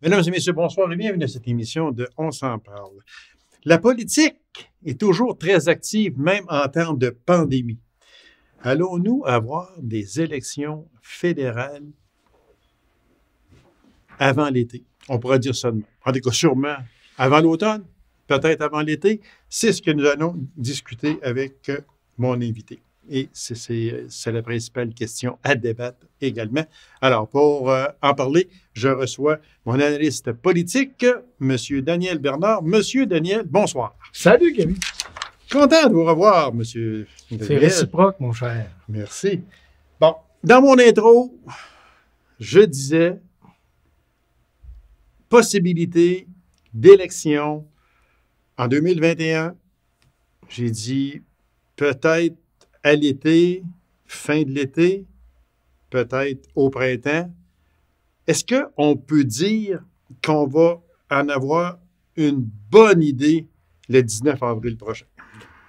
Mesdames et messieurs, bonsoir et bienvenue à cette émission de On s'en parle. La politique est toujours très active, même en temps de pandémie. Allons-nous avoir des élections fédérales avant l'été? On pourrait dire ça demain. En tout cas, sûrement avant l'automne, peut-être avant l'été. C'est ce que nous allons discuter avec mon invité. Et c'est la principale question à débattre également. Alors, pour en parler, je reçois mon analyste politique, M. Daniel Bernard. Monsieur Daniel, bonsoir. Salut, Gaby. Content de vous revoir, M. Daniel. C'est réciproque, mon cher. Merci. Bon, dans mon intro, je disais possibilité d'élection en 2021. J'ai dit peut-être à l'été, fin de l'été, peut-être au printemps. Est-ce qu'on peut dire qu'on va en avoir une bonne idée le 19 avril prochain?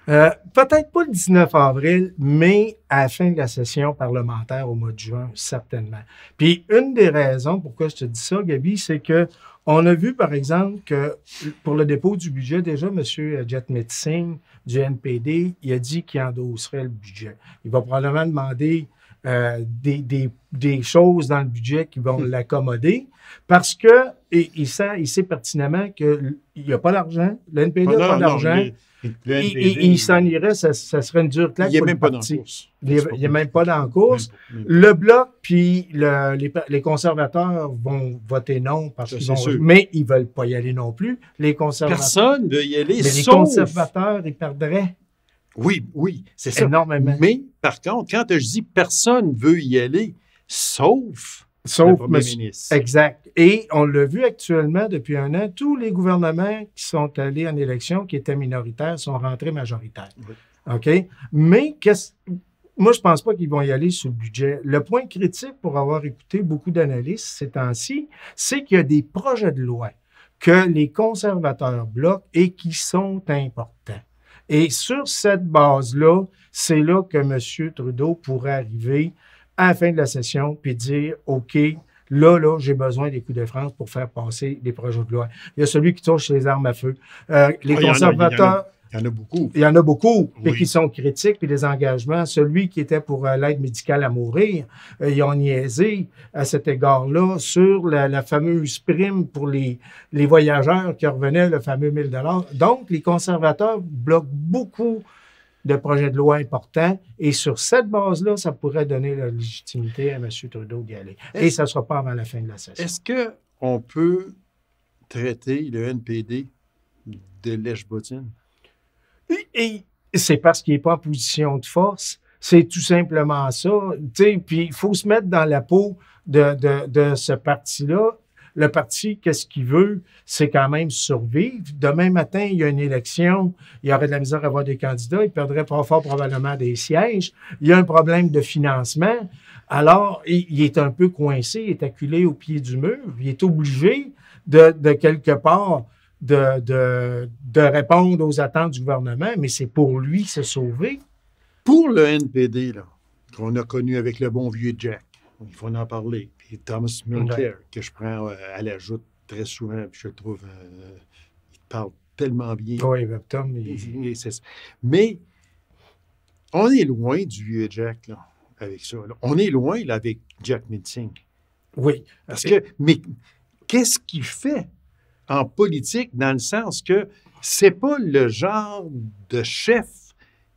Peut-être pas le 19 avril, mais à la fin de la session parlementaire au mois de juin, certainement. Puis une des raisons pourquoi je te dis ça, Gaby, c'est que on a vu, par exemple, que pour le dépôt du budget, déjà, M. Jagmeet Singh du NPD, il a dit qu'il endosserait le budget. Il va probablement demander des choses dans le budget qui vont l'accommoder parce que il sait pertinemment qu'il n'y a pas d'argent. Le NPD n'a pas d'argent. Il s'en irait, ça serait une dure claque pour le parti. Il n'est même pas dans la course. Le Bloc puis les conservateurs vont voter non parce qu'ils mais ils ne veulent pas y aller non plus. Les conservateurs. Personne ne veut y aller, mais les conservateurs, ils perdraient. Oui, c'est ça. Énormément. Mais, par contre, quand je dis personne ne veut y aller, sauf le premier ministre. Exact. Et on l'a vu actuellement depuis un an, tous les gouvernements qui sont allés en élection, qui étaient minoritaires, sont rentrés majoritaires. Oui. OK? Mais moi, je ne pense pas qu'ils vont y aller sur le budget. Le point critique, pour avoir écouté beaucoup d'analystes ces temps-ci, c'est qu'il y a des projets de loi que les conservateurs bloquent et qui sont importants. Et sur cette base-là, c'est là que M. Trudeau pourrait arriver à la fin de la session puis dire, OK, là, j'ai besoin des coups de France pour faire passer des projets de loi. Il y a celui qui touche les armes à feu. Les conservateurs... Il y en a beaucoup. Il y en a beaucoup, oui. Et qui sont critiques, puis des engagements. Celui qui était pour l'aide médicale à mourir, ils ont niaisé à cet égard-là sur la fameuse prime pour les voyageurs qui revenaient, le fameux 1 000 $. Donc, les conservateurs bloquent beaucoup de projets de loi importants. Et sur cette base-là, ça pourrait donner la légitimité à M. Trudeau d'y aller. Et ça ne sera pas avant la fin de la session. Est-ce qu'on peut traiter le NPD de lèche-bottine? Et c'est parce qu'il n'est pas en position de force. C'est tout simplement ça. Puis il faut se mettre dans la peau de ce parti-là. Le parti, qu'est-ce qu'il veut? C'est quand même survivre. Demain matin, il y a une élection. Il y aurait de la misère à avoir des candidats. Il perdrait fort probablement des sièges. Il y a un problème de financement. Alors, il est un peu coincé. Il est acculé au pied du mur. Il est obligé de quelque part de répondre aux attentes du gouvernement, mais c'est pour lui se sauver. Pour le NPD, là, qu'on a connu avec le bon vieux Jack, il faut en parler, puis Thomas Mulcair, que je prends à l'ajout très souvent, puis je le trouve, il parle tellement bien. Oui, Tom. Mais on est loin du vieux Jack, là, avec ça. Là. On est loin, là, avec Jagmeet Singh. Oui. Mais qu'est-ce qu'il fait en politique, dans le sens que c'est pas le genre de chef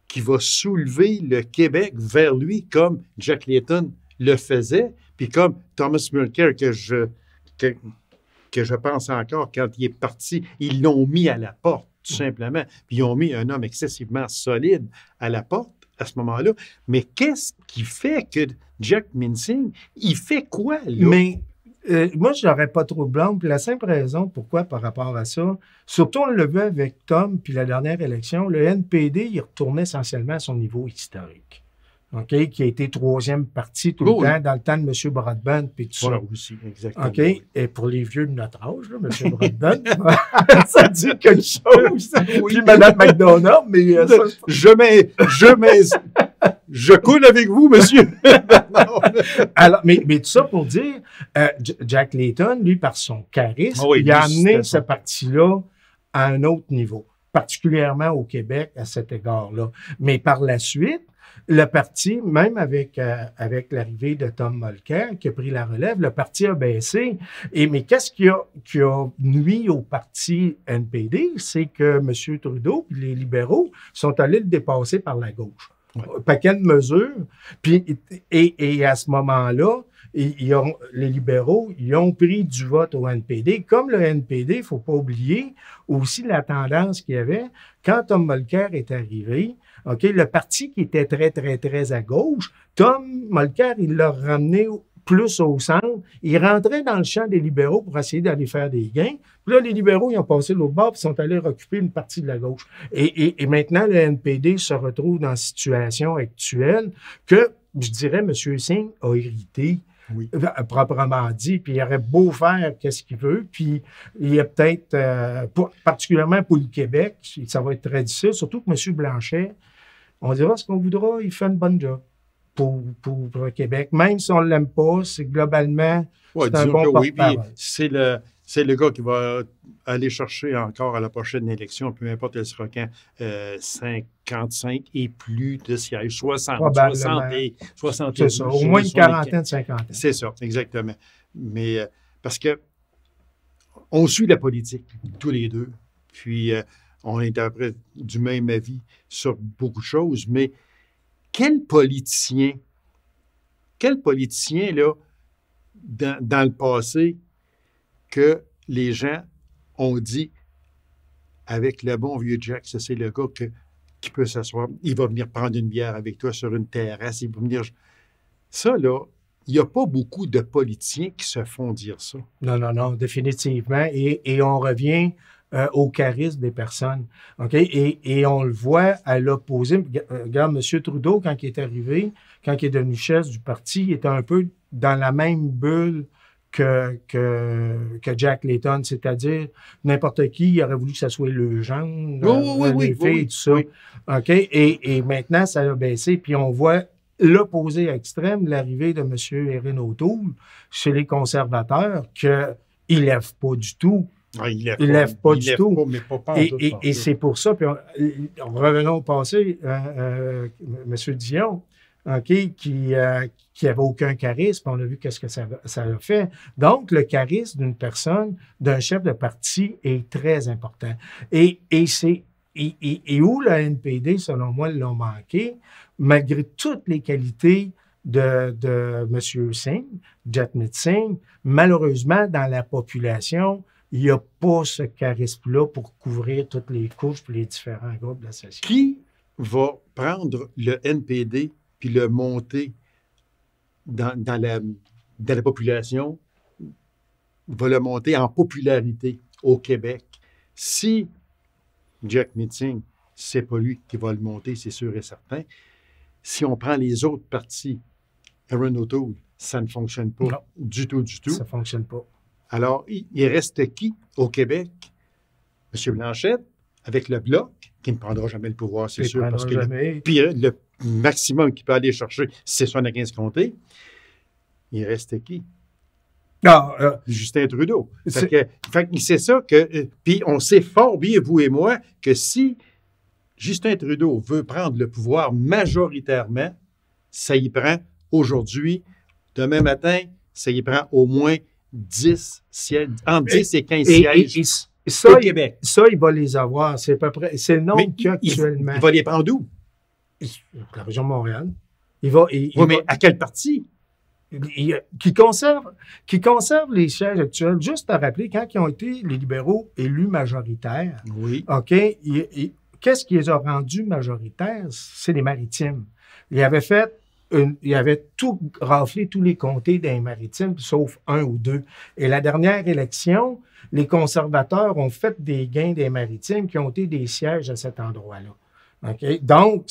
qui va soulever le Québec vers lui comme Jack Layton le faisait, puis comme Thomas Mulcair, que je pense encore, quand il est parti, ils l'ont mis à la porte, tout simplement. Puis ils ont mis un homme excessivement solide à la porte à ce moment-là. Mais qu'est-ce qui fait que Jagmeet Singh, il fait quoi, là? Mais moi, je n'aurais pas trop de blâme. Puis la simple raison pourquoi par rapport à ça, surtout on le vu avec Tom, puis la dernière élection, le NPD, il retournait essentiellement à son niveau historique. OK? Qui a été troisième parti tout le temps, dans le temps de M. Broadbent, puis tout voilà, ça. Aussi, exactement. OK? Et pour les vieux de notre âge, là, M. Broadbent, ça dit quelque chose. Oui. Puis Mme McDonald, mais... je coule avec vous, monsieur. Alors, mais tout ça pour dire, Jack Layton, lui, par son charisme, Oui, il a lui, amené c'était ce ça. parti-là à un autre niveau, particulièrement au Québec à cet égard-là. Mais par la suite, le parti, même avec l'arrivée de Tom Mulcair, qui a pris la relève, le parti a baissé. Mais qu'est-ce qui a nui au parti NPD? C'est que M. Trudeau et les libéraux sont allés le dépasser par la gauche. Ouais. Un paquet de mesures. Puis, et à ce moment-là, les libéraux, ils ont pris du vote au NPD. Comme le NPD, il ne faut pas oublier aussi la tendance qu'il y avait. Quand Tom Mulcair est arrivé, OK, le parti qui était très, très, très à gauche, Tom Mulcair, il l'a ramené plus au centre. Il rentrait dans le champ des libéraux pour essayer d'aller faire des gains. Puis là, les libéraux, ils ont passé l'autre bord et sont allés occuper une partie de la gauche. Et maintenant, le NPD se retrouve dans la situation actuelle que, je dirais, M. Singh a hérité. Oui. Proprement dit, puis il aurait beau faire qu'est-ce qu'il veut, puis il y a peut-être, particulièrement pour le Québec, ça va être très difficile, surtout que M. Blanchet, on dira ce qu'on voudra, il fait une bonne job pour le Québec. Même si on ne l'aime pas, c'est globalement, Ouais, c'est un disons bon que oui, puis porte-parole. c'est le gars qui va aller chercher encore à la prochaine élection, peu importe elle sera quand, 55 et plus de sièges, 60, Probablement. 60 C'est ça, au moins une quarantaine, 50. C'est ça, exactement. Mais parce que on suit la politique, tous les deux, puis on est après du même avis sur beaucoup de choses, mais quel politicien, là, dans le passé, que les gens ont dit, avec le bon vieux Jack, ça c'est le gars qui peut s'asseoir, il va venir prendre une bière avec toi sur une terrasse, il va venir... Ça, là, il n'y a pas beaucoup de politiciens qui se font dire ça. Non, définitivement. Et on revient au charisme des personnes. OK? Et on le voit à l'opposé. Regarde, M. Trudeau, quand il est arrivé, quand il est devenu chef du parti, il était un peu dans la même bulle que Jack Layton, c'est-à-dire n'importe qui, il aurait voulu que ça soit le genre, les filles, tout ça. Oui. OK? Et maintenant, ça a baissé, puis on voit l'opposé extrême, l'arrivée de M. Erin O'Toole chez les conservateurs, qu'il ne lève pas du tout. Ah, il lève pas du tout. Pas, mais pas Et c'est pour ça, puis revenons au passé, M. Dion, OK, qui avait aucun charisme, on a vu qu'est-ce que ça a fait. Donc, le charisme d'une personne, d'un chef de parti est très important. Et où le NPD, selon moi, l'ont manqué, malgré toutes les qualités de M. Singh, Jagmeet Singh, malheureusement, dans la population, il n'y a pas ce charisme-là pour couvrir toutes les couches et les différents groupes de la société. Qui va prendre le NPD puis le monter dans la population, va le monter en popularité au Québec? Si Jagmeet Singh, c'est pas lui qui va le monter, c'est sûr et certain. Si on prend les autres partis, Erin O'Toole, ça ne fonctionne pas du tout. Ça ne fonctionne pas. Alors, il reste qui au Québec? M. Blanchette, avec le Bloc, qui ne prendra jamais le pouvoir, c'est sûr, parce que le maximum qu'il peut aller chercher, c'est 75 comtés. Il reste qui? Justin Trudeau. C'est ça que... Puis on sait fort bien, vous et moi, que si Justin Trudeau veut prendre le pouvoir majoritairement, ça y prend aujourd'hui, demain matin, ça y prend au moins 10 sièges, entre 10 et 15 sièges au Québec. Ça, il va les avoir. C'est à peu près, c'est le nombre qu'il y a actuellement. Il va les prendre où? La région de Montréal. Mais à quel parti? Qui conserve les sièges actuels. Juste à rappeler, quand ils ont été les libéraux élus majoritaires, oui. OK, qu'est-ce qui les a rendus majoritaires? C'est les maritimes. Il avait tout raflé tous les comtés des maritimes, sauf un ou deux. Et la dernière élection, les conservateurs ont fait des gains des maritimes qui ont été des sièges à cet endroit-là. OK? Donc,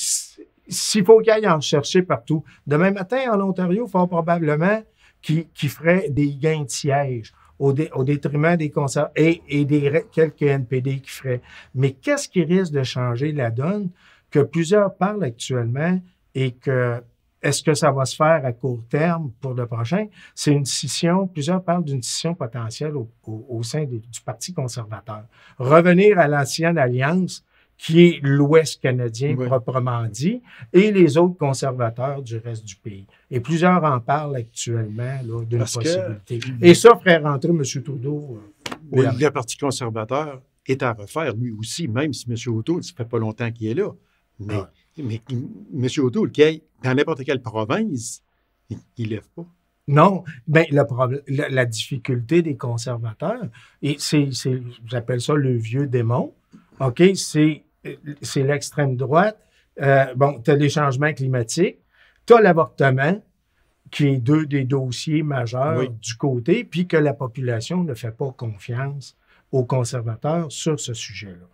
s'il faut qu'il aille en chercher partout. Demain matin, en Ontario, il faut probablement qu'il ferait des gains de sièges au détriment des conservateurs et des quelques NPD qui feraient. Mais qu'est-ce qui risque de changer la donne? Que plusieurs parlent actuellement, et que est-ce que ça va se faire à court terme pour le prochain? C'est une scission, plusieurs parlent d'une scission potentielle au sein du Parti conservateur. Revenir à l'ancienne alliance, qui est l'Ouest canadien proprement dit, et les autres conservateurs du reste du pays. Et plusieurs en parlent actuellement d'une possibilité. Et ça ferait rentrer M. Trudeau. Le Parti conservateur est à refaire, lui aussi, même si M. O'Toole, ça fait pas longtemps qu'il est là. Mais M. O'Toole, qui est dans n'importe quelle province, il ne lève pas. Non, bien, la difficulté des conservateurs, et j'appelle ça le vieux démon, OK, c'est l'extrême droite. Tu as les changements climatiques, tu as l'avortement, qui est deux des dossiers majeurs du côté, puis que la population ne fait pas confiance aux conservateurs sur ce sujet-là.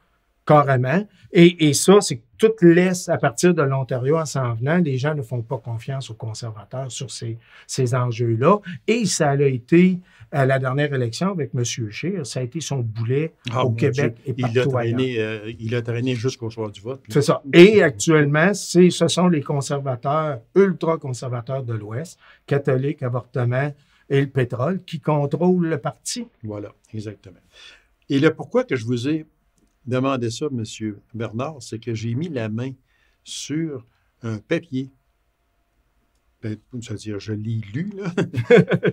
Carrément. Et ça, c'est que tout l'Est, à partir de l'Ontario en s'en venant, les gens ne font pas confiance aux conservateurs sur ces enjeux-là. Et ça a été, à la dernière élection avec M. Scheer, ça a été son boulet au Québec et partout ailleurs. Il a traîné jusqu'au soir du vote. C'est ça. Et actuellement, ce sont les conservateurs, ultra-conservateurs de l'Ouest, catholiques, avortement et le pétrole, qui contrôlent le parti. Voilà, exactement. Et le pourquoi que je vous ai demandé ça, M. Bernard, c'est que j'ai mis la main sur un papier. C'est-à-dire, je l'ai lu, là.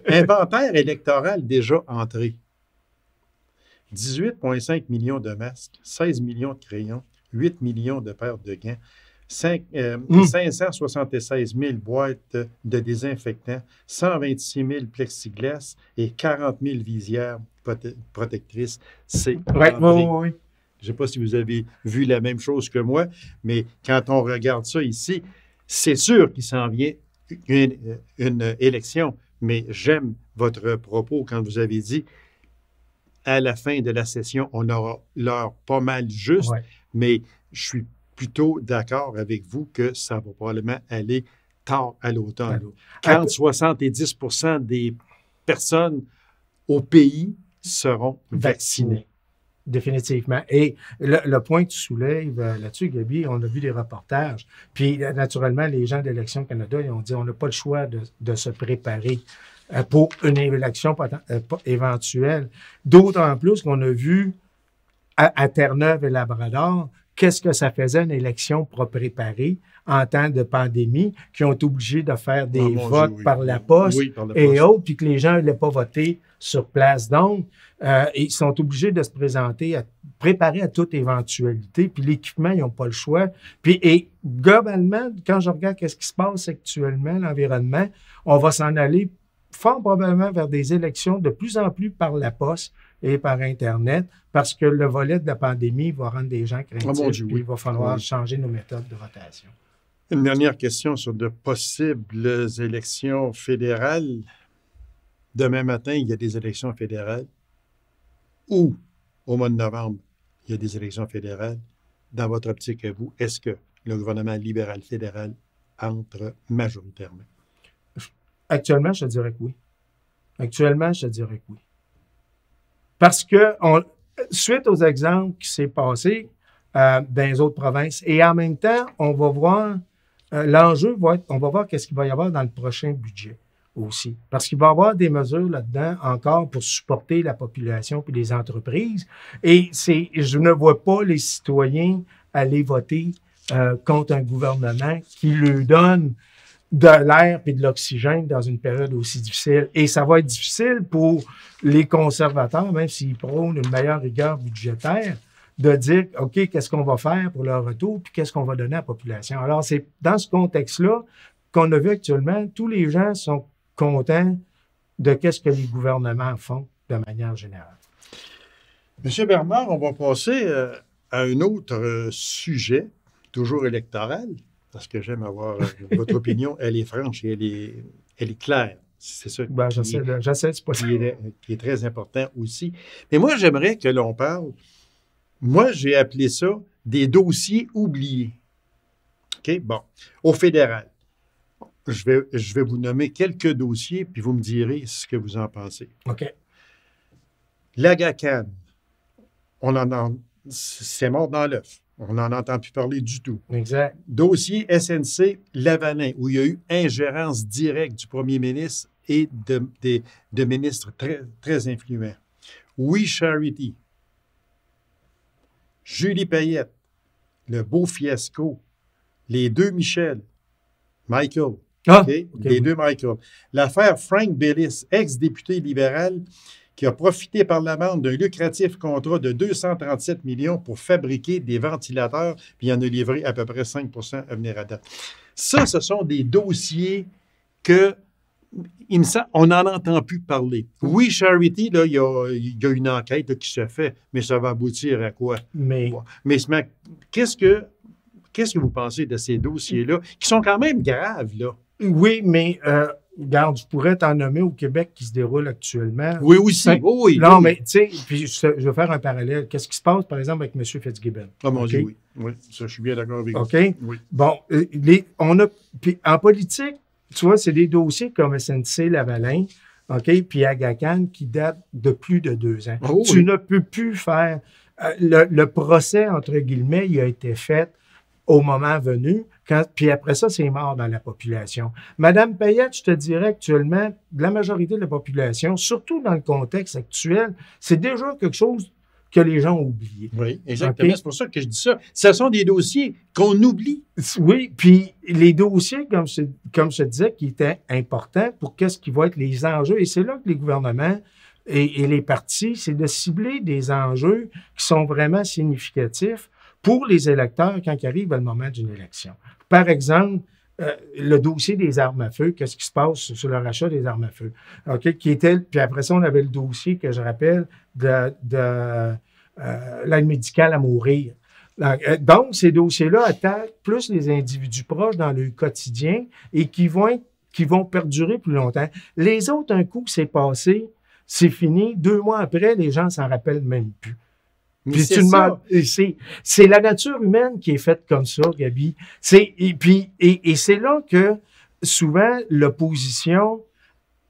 Inventaire électoral déjà entré. 18,5 millions de masques, 16 millions de crayons, 8 millions de paires de gants, 576 000 boîtes de désinfectants, 126 000 plexiglas et 40 000 visières protectrices. C'est oui. Je ne sais pas si vous avez vu la même chose que moi, mais quand on regarde ça ici, c'est sûr qu'il s'en vient une élection. Mais j'aime votre propos quand vous avez dit à la fin de la session, on aura l'heure pas mal juste, mais je suis plutôt d'accord avec vous que ça va probablement aller tard à l'automne. Quand 70 % des personnes au pays seront vaccinées. Définitivement. Et le point que tu soulèves là-dessus, Gaby, on a vu des reportages. Puis, naturellement, les gens d'Élections Canada, ils ont dit on n'a pas le choix de se préparer pour une élection éventuelle. D'autant plus qu'on a vu à Terre-Neuve et Labrador, qu'est-ce que ça faisait une élection pas préparée en temps de pandémie, qui ont été obligés de faire des votes par la poste et autres, puis que les gens n'allaient pas voter sur place. Donc, ils sont obligés de se présenter, préparer à toute éventualité, puis l'équipement, ils n'ont pas le choix. Puis, et globalement, quand je regarde ce qui se passe actuellement, l'environnement, on va s'en aller fort probablement vers des élections de plus en plus par la poste et par Internet, parce que le volet de la pandémie va rendre des gens craintifs, puis il va falloir changer nos méthodes de votation. Une dernière question sur de possibles élections fédérales. Demain matin, il y a des élections fédérales. Ou, au mois de novembre, il y a des élections fédérales. Dans votre optique à vous, est-ce que le gouvernement libéral fédéral entre majoritairement? Actuellement, je te dirais que oui. Parce que, suite aux exemples qui s'est passé dans les autres provinces, et en même temps, on va voir, l'enjeu va être, on va voir qu'est-ce qu'il va y avoir dans le prochain budget aussi. Parce qu'il va y avoir des mesures là-dedans encore pour supporter la population puis les entreprises. Et je ne vois pas les citoyens aller voter contre un gouvernement qui leur donne de l'air et de l'oxygène dans une période aussi difficile. Et ça va être difficile pour les conservateurs, même s'ils prônent une meilleure rigueur budgétaire, de dire, OK, qu'est-ce qu'on va faire pour leur retour, puis qu'est-ce qu'on va donner à la population. Alors, c'est dans ce contexte-là qu'on a vu actuellement, tous les gens sont contents de qu'est-ce que les gouvernements font de manière générale. Monsieur Bernard, on va passer à un autre sujet, toujours électoral, parce que j'aime avoir votre opinion. Elle est franche et elle est claire. C'est ça j'essaie, c'est pas qui est très important aussi. Mais moi, j'aimerais que l'on parle, moi, j'ai appelé ça des dossiers oubliés. OK? Bon. Au fédéral, je vais vous nommer quelques dossiers, puis vous me direz ce que vous en pensez. OK. L'AGACAN, c'est mort dans l'œuf. On n'en entend plus parler du tout. Exact. Dossier SNC-Lavalin, où il y a eu ingérence directe du premier ministre et de ministres très, très influents. We Charity, Julie Payette, le beau fiasco, les deux Michel, Michael, les deux Michael. L'affaire Frank Billis, ex-député libéral, qui a profité par l'amende d'un lucratif contrat de 237 millions pour fabriquer des ventilateurs, puis il en a livré à peu près 5 à venir à date. Ça, ce sont des dossiers que on n'en entend plus parler. Oui, Charity, là, il y a une enquête là, qui se fait, mais ça va aboutir à quoi? Mais qu'est-ce que vous pensez de ces dossiers-là, qui sont quand même graves, là? Oui, mais regarde, je pourrais t'en nommer au Québec qui se déroule actuellement. Oui, aussi. Oui, non, mais tu sais, puis je vais faire un parallèle. Qu'est-ce qui se passe, par exemple, avec M. Fitzgibbon? Ah, mon Dieu, oui. Oui, ça, je suis bien d'accord avec vous. OK? Oui. Bon, puis en politique, tu vois, c'est des dossiers comme SNC-Lavalin, OK, puis Agacan qui datent de plus de 2 ans. Oh, tu ne peux plus faire... le procès, entre guillemets, il a été fait au moment venu, puis après ça, c'est mort dans la population. Madame Payette, je te dirais actuellement, la majorité de la population, surtout dans le contexte actuel, c'est déjà quelque chose que les gens ont oublié. Oui, exactement. Okay. C'est pour ça que je dis ça. Ce sont des dossiers qu'on oublie. Oui, puis les dossiers, comme je disais, qui étaient importants pour qu'est-ce qui va être les enjeux. Et c'est là que les gouvernements et les partis, c'est de cibler des enjeux qui sont vraiment significatifs pour les électeurs quand il arrive le moment d'une élection. Par exemple, le dossier des armes à feu, qu'est-ce qui se passe sur le rachat des armes à feu? OK, puis après ça, on avait le dossier que je rappelle de l'aide médicale à mourir. Donc, ces dossiers-là attaquent plus les individus proches dans le quotidien et qui vont perdurer plus longtemps. Les autres, un coup, c'est passé, c'est fini. 2 mois après, les gens s'en rappellent même plus. Puis c'est la nature humaine qui est faite comme ça, Gaby. Et c'est là que souvent l'opposition,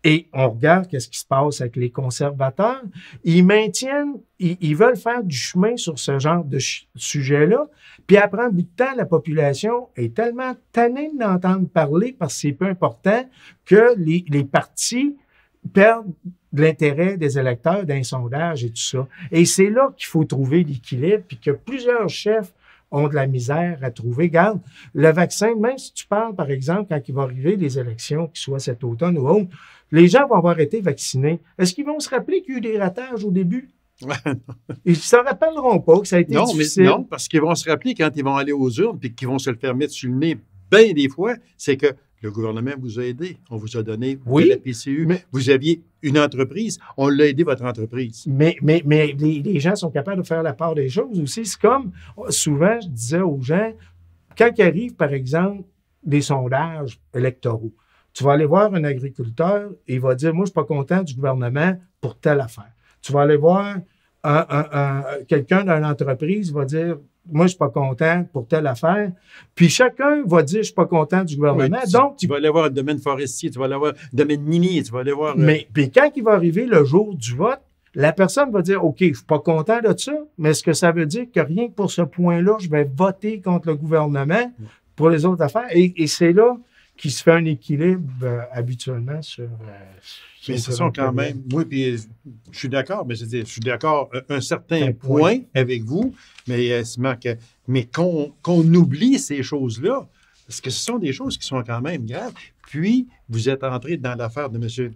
et on regarde qu'est-ce qui se passe avec les conservateurs, ils veulent faire du chemin sur ce genre de sujet-là. Puis après un bout de temps, la population est tellement tannée d'entendre parler parce que c'est peu important que les partis perdent de l'intérêt des électeurs d'un sondage et tout ça. Et c'est là qu'il faut trouver l'équilibre, puis que plusieurs chefs ont de la misère à trouver. Regarde, le vaccin, même si tu parles, par exemple, quand il va arriver les élections, qu'ils soient cet automne ou autre, les gens vont avoir été vaccinés. Est-ce qu'ils vont se rappeler qu'il y a eu des ratages au début? Ils ne se rappelleront pas que ça a été difficile. Non, parce qu'ils vont se rappeler quand ils vont aller aux urnes puis qu'ils vont se le faire mettre sur le nez bien des fois, c'est que le gouvernement vous a aidé. On vous a donné de la PCU. Vous aviez une entreprise. On l'a aidé, votre entreprise. Mais les gens sont capables de faire la part des choses aussi. C'est comme, souvent, je disais aux gens, quand il arrive, par exemple, des sondages électoraux, tu vas aller voir un agriculteur et il va dire, moi, je ne suis pas content du gouvernement pour telle affaire. Tu vas aller voir quelqu'un d'une entreprise, il va dire, moi, je ne suis pas content pour telle affaire. Puis chacun va dire, je ne suis pas content du gouvernement. Oui, donc, tu vas aller voir le domaine forestier, tu vas aller voir le domaine minier, tu vas aller voir... Mais puis quand il va arriver le jour du vote, la personne va dire, OK, je ne suis pas content de ça, mais est-ce que ça veut dire que rien que pour ce point-là, je vais voter contre le gouvernement pour les autres affaires? Et c'est là qu'il se fait un équilibre habituellement sur... mais ce sont quand même... Oui, puis je suis d'accord, mais je suis d'accord à un certain point avec vous, mais qu'on oublie ces choses-là, parce que ce sont des choses qui sont quand même graves. Puis, vous êtes entré dans l'affaire de M.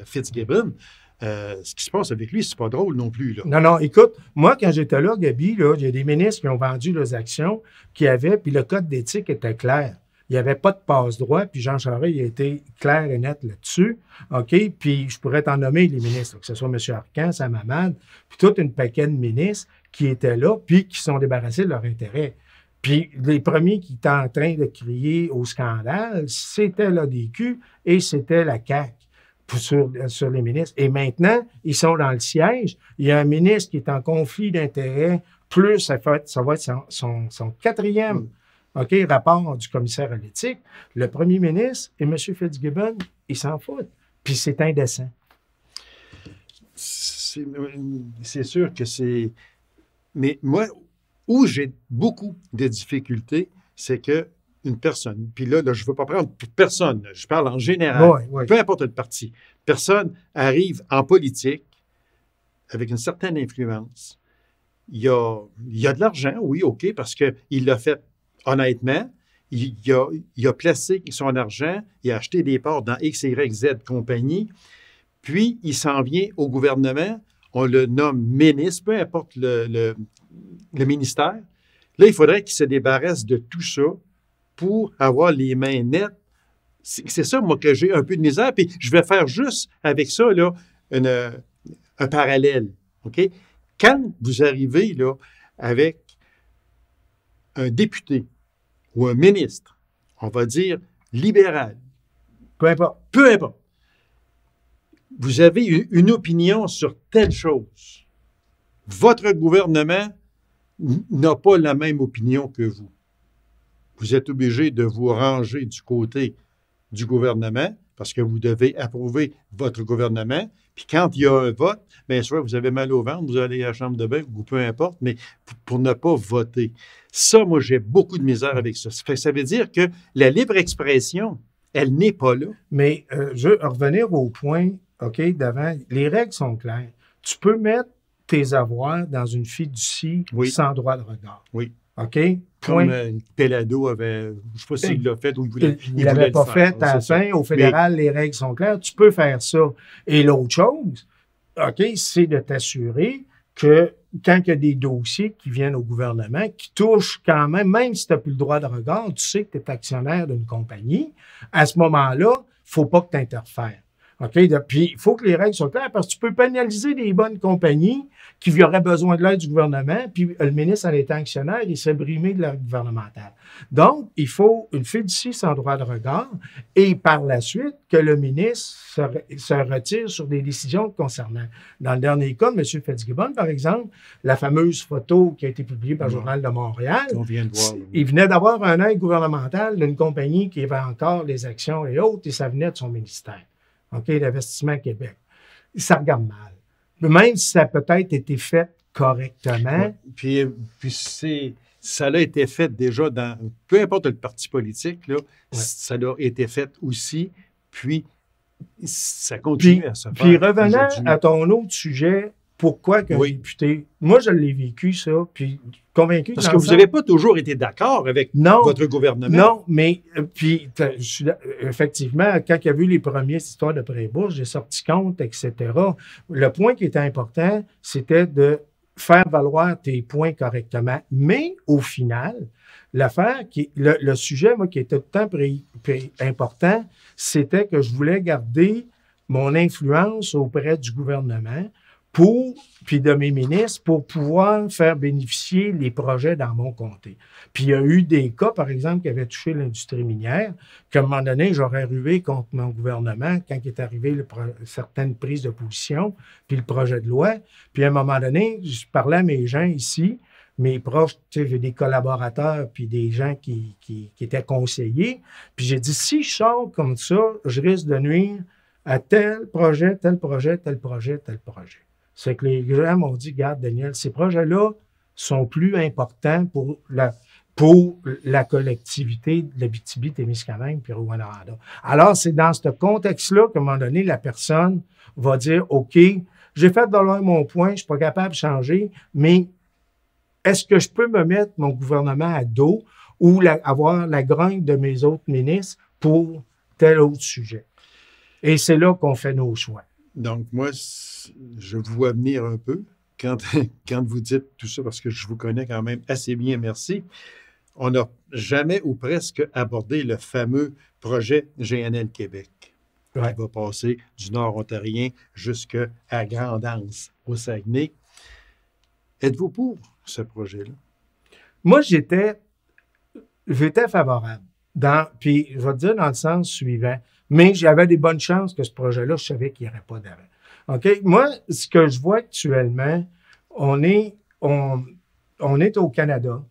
Fitzgibbon. Ce qui se passe avec lui, c'est pas drôle non plus. Là. Non, écoute, moi, quand j'étais là, Gaby, il y a des ministres qui ont vendu leurs actions qui avaient, puis le code d'éthique était clair. Il n'y avait pas de passe-droit, puis Jean Charest, il a été clair et net là-dessus. OK? Puis je pourrais t'en nommer les ministres, que ce soit M. Arcan, Sam Hamad, puis toute une paquet de ministres qui étaient là, puis qui sont débarrassés de leur intérêt. Puis les premiers qui étaient en train de crier au scandale, c'était l'ADQ et c'était la CAQ sur les ministres. Et maintenant, ils sont dans le siège. Il y a un ministre qui est en conflit d'intérêts, plus ça va être son 4e rapport du commissaire à l'éthique. Le premier ministre et M. Fitzgibbon, ils s'en foutent. Puis c'est indécent. C'est sûr que c'est... Mais moi, Où j'ai beaucoup de difficultés, c'est que une personne, puis là je ne veux pas prendre personne, je parle en général, peu importe le parti, personne arrive en politique avec une certaine influence. Il y a de l'argent, oui, OK, parce qu'il l'a fait honnêtement. Il a placé son argent, il a acheté des parts dans X, Y, Z compagnie, puis il s'en vient au gouvernement, on le nomme ministre, peu importe le ministère. Là, il faudrait qu'il se débarrasse de tout ça pour avoir les mains nettes. C'est ça, moi, que j'ai un peu de misère. Puis je vais faire juste avec ça, là, un parallèle. OK? Quand vous arrivez, là, avec un député ou un ministre, on va dire libéral, peu importe, vous avez une opinion sur telle chose. Votre gouvernement n'a pas la même opinion que vous. Vous êtes obligé de vous ranger du côté du gouvernement parce que vous devez approuver votre gouvernement. Puis quand il y a un vote, bien sûr, vous avez mal au ventre, vous allez à la chambre de bain ou peu importe, mais pour ne pas voter. Ça, moi, j'ai beaucoup de misère avec ça. Ça veut dire que la libre expression, elle n'est pas là. Mais je veux revenir au point, OK, d'avant. Les règles sont claires. Tu peux mettre tes avoirs dans une fiducie sans droit de regard. Oui. OK? Comme Pelado avait, je ne sais pas s'il l'a fait ou il voulait. Il ne l'avait pas fait à la fin. Au fédéral, les règles sont claires. Tu peux faire ça. Et l'autre chose, OK, c'est de t'assurer que quand il y a des dossiers qui viennent au gouvernement, qui touchent quand même si tu n'as plus le droit de regard, tu sais que tu es actionnaire d'une compagnie, à ce moment-là, il ne faut pas que tu interfères. OK? Puis, il faut que les règles soient claires parce que tu peux pénaliser des bonnes compagnies qui auraient besoin de l'aide du gouvernement, puis le ministre, en étant actionnaire, il serait brimé de l'aide gouvernementale. Donc, il faut une fiducie sans droit de regard et par la suite que le ministre se retire sur des décisions concernant. Dans le dernier cas de M. Fitzgibbon, par exemple, la fameuse photo qui a été publiée par le Journal de Montréal, on vient de voir, il venait d'avoir un aide gouvernementale d'une compagnie qui avait encore les actions et autres, et ça venait de son ministère. OK, l'Investissement Québec. Ça regarde mal. Même si ça a peut-être été fait correctement. Ouais. Puis ça a été fait déjà dans, peu importe le parti politique, là, ça a été fait aussi, puis ça continue à se faire. Puis revenant à ton autre sujet, pourquoi qu'un député... Moi, je l'ai vécu, ça, puis convaincu... Parce que vous n'avez pas toujours été d'accord avec votre gouvernement. Non, mais puis effectivement, quand il y a eu les premières histoires de pré-bourse, j'ai sorti compte, etc. Le point qui était important, c'était de faire valoir tes points correctement. Mais au final, l'affaire, le sujet, moi, qui était tout le temps important, c'était que je voulais garder mon influence auprès du gouvernement puis de mes ministres, pour pouvoir faire bénéficier les projets dans mon comté. Puis il y a eu des cas, par exemple, qui avaient touché l'industrie minière, qu'à un moment donné, j'aurais rué contre mon gouvernement quand il est arrivé certaines prises de position, puis le projet de loi. Puis à un moment donné, je parlais à mes gens ici, mes proches, tu sais, j'ai des collaborateurs, puis des gens qui étaient conseillers. Puis j'ai dit, si je sors comme ça, je risque de nuire à tel projet, tel projet, tel projet, tel projet. C'est que les gens m'ont dit, regarde, Daniel, ces projets-là sont plus importants pour la collectivité de l'Abitibi-Témiscamingue puis Rouyn-Noranda. Alors, c'est dans ce contexte-là qu'à un moment donné, la personne va dire, OK, j'ai fait valoir mon point, je ne suis pas capable de changer, mais est-ce que je peux me mettre mon gouvernement à dos ou avoir la grogne de mes autres ministres pour tel autre sujet? Et c'est là qu'on fait nos choix. Donc, moi, je vous vois venir un peu quand vous dites tout ça, parce que je vous connais quand même assez bien, merci. On n'a jamais ou presque abordé le fameux projet GNL Québec. Ouais. Qui va passer du nord ontarien jusqu'à Grande-Anse, au Saguenay. Êtes-vous pour ce projet-là? Moi, j'étais favorable. Puis, je vais te dire dans le sens suivant. Mais j'avais des bonnes chances que ce projet-là, je savais qu'il n'y aurait pas d'arrêt. OK? Moi, ce que je vois actuellement, on est au Canada.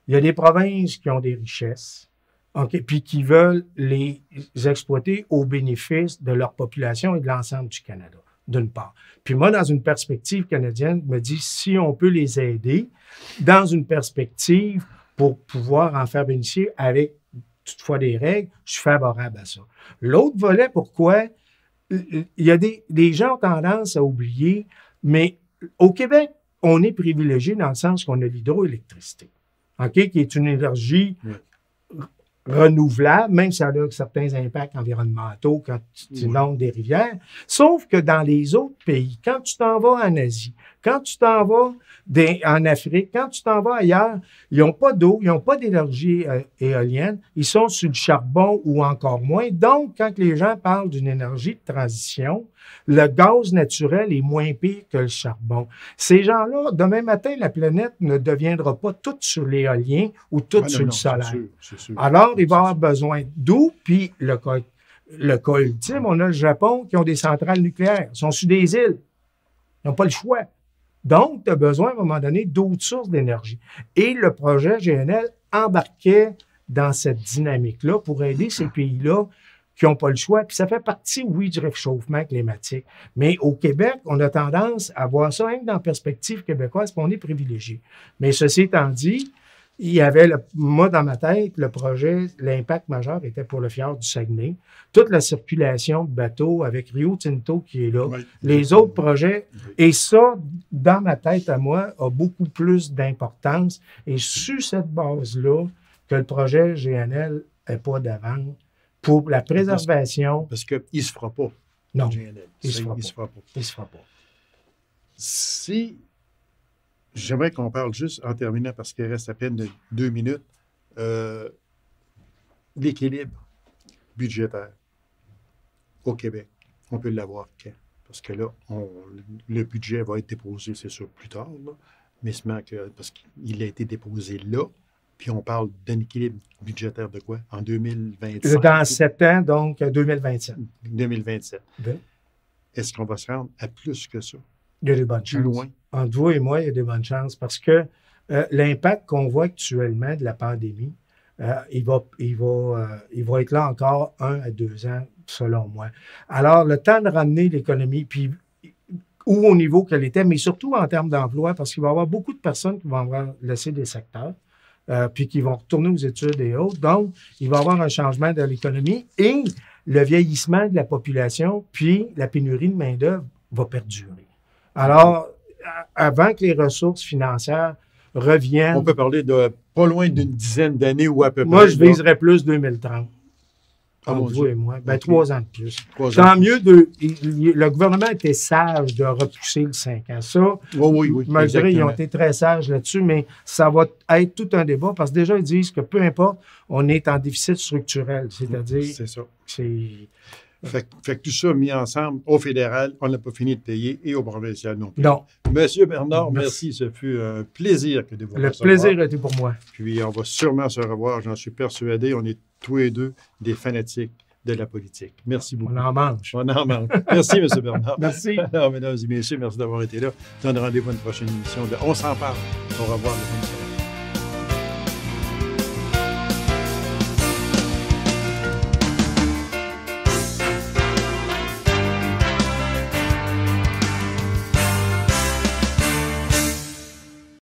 Il y a des provinces qui ont des richesses, OK? Puis qui veulent les exploiter au bénéfice de leur population et de l'ensemble du Canada. d'une part. Puis moi, dans une perspective canadienne, je me dis, si on peut les aider dans une perspective pour pouvoir en faire bénéficier avec toutefois des règles, je suis favorable à ça. L'autre volet, pourquoi? Il y a des gens ont tendance à oublier, mais au Québec, on est privilégié dans le sens qu'on a l'hydroélectricité, OK, qui est une énergie renouvelable, même si elle a certains impacts environnementaux quand tu inondes des rivières. Sauf que dans les autres pays, quand tu t'en vas en Asie, quand tu t'en vas en Afrique, quand tu t'en vas ailleurs, ils n'ont pas d'eau, ils n'ont pas d'énergie éolienne, ils sont sur le charbon ou encore moins. Donc, quand les gens parlent d'une énergie de transition, le gaz naturel est moins pire que le charbon. Ces gens-là, demain matin, la planète ne deviendra pas toute sur l'éolien ou toute sur le solaire. C'est sûr. Alors, il va y avoir besoin d'eau, puis le cas ultime, on a le Japon qui ont des centrales nucléaires. Ils sont sur des îles. Ils n'ont pas le choix. Donc, tu as besoin, à un moment donné, d'autres sources d'énergie. Et le projet GNL embarquait dans cette dynamique-là pour aider ces pays-là qui n'ont pas le choix. Puis ça fait partie, oui, du réchauffement climatique. Mais au Québec, on a tendance à voir ça même dans la perspective québécoise, puis on est privilégié. Mais ceci étant dit, il y avait, moi, dans ma tête, le projet, l'impact majeur était pour le fjord du Saguenay. Toute la circulation de bateaux avec Rio Tinto qui est là. Oui, les autres projets. Oui. Et ça, dans ma tête à moi, a beaucoup plus d'importance. Et sur cette base-là, que le projet GNL n'est pas d'avant pour la préservation. Parce qu'il ne se fera pas. Non, GNL. Il ne se fera pas. Il se fera pas. Si... J'aimerais qu'on parle juste, en terminant, parce qu'il reste à peine 2 minutes, l'équilibre budgétaire au Québec. On peut l'avoir quand? Parce que là, le budget va être déposé, c'est sûr, plus tard, là, mais parce qu'il a été déposé là, puis on parle d'un équilibre budgétaire de quoi? En 2025? Dans 7 ans, donc 2027. 2027. Oui. Est-ce qu'on va se rendre à plus que ça? Il y a des bonnes chances. Plus loin? Entre vous et moi, il y a des bonnes chances parce que l'impact qu'on voit actuellement de la pandémie, il va être là encore 1 à 2 ans, selon moi. Alors, le temps de ramener l'économie, puis ou au niveau qu'elle était, mais surtout en termes d'emploi, parce qu'il va y avoir beaucoup de personnes qui vont avoir laissé des secteurs, puis qui vont retourner aux études et autres. Donc, il va y avoir un changement de l'économie et le vieillissement de la population, puis la pénurie de main-d'œuvre va perdurer. Alors, avant que les ressources financières reviennent... On peut parler de pas loin d'une dizaine d'années ou à peu près. Moi, je viserais plus 2030. Entre vous et moi. Ben, 3 ans de plus. Tant mieux le gouvernement était sage de repousser le 5 ans. Ça, oui. Je dirais, ils ont été très sages là-dessus, mais ça va être tout un débat parce que déjà, ils disent que peu importe, on est en déficit structurel. C'est-à-dire... C'est ça. Fait que tout ça mis ensemble, au fédéral, on n'a pas fini de payer et au provincial non plus. Non. Monsieur Bernard, merci. Ce fut un plaisir que de vous recevoir. Le plaisir était pour moi. Puis on va sûrement se revoir, j'en suis persuadé. On est tous les deux des fanatiques de la politique. Merci beaucoup. On en mange. Merci, M. Bernard. Merci. Alors, mesdames et messieurs, merci d'avoir été là. On se donne rendez-vous à une prochaine émission de On s'en parle. Au revoir.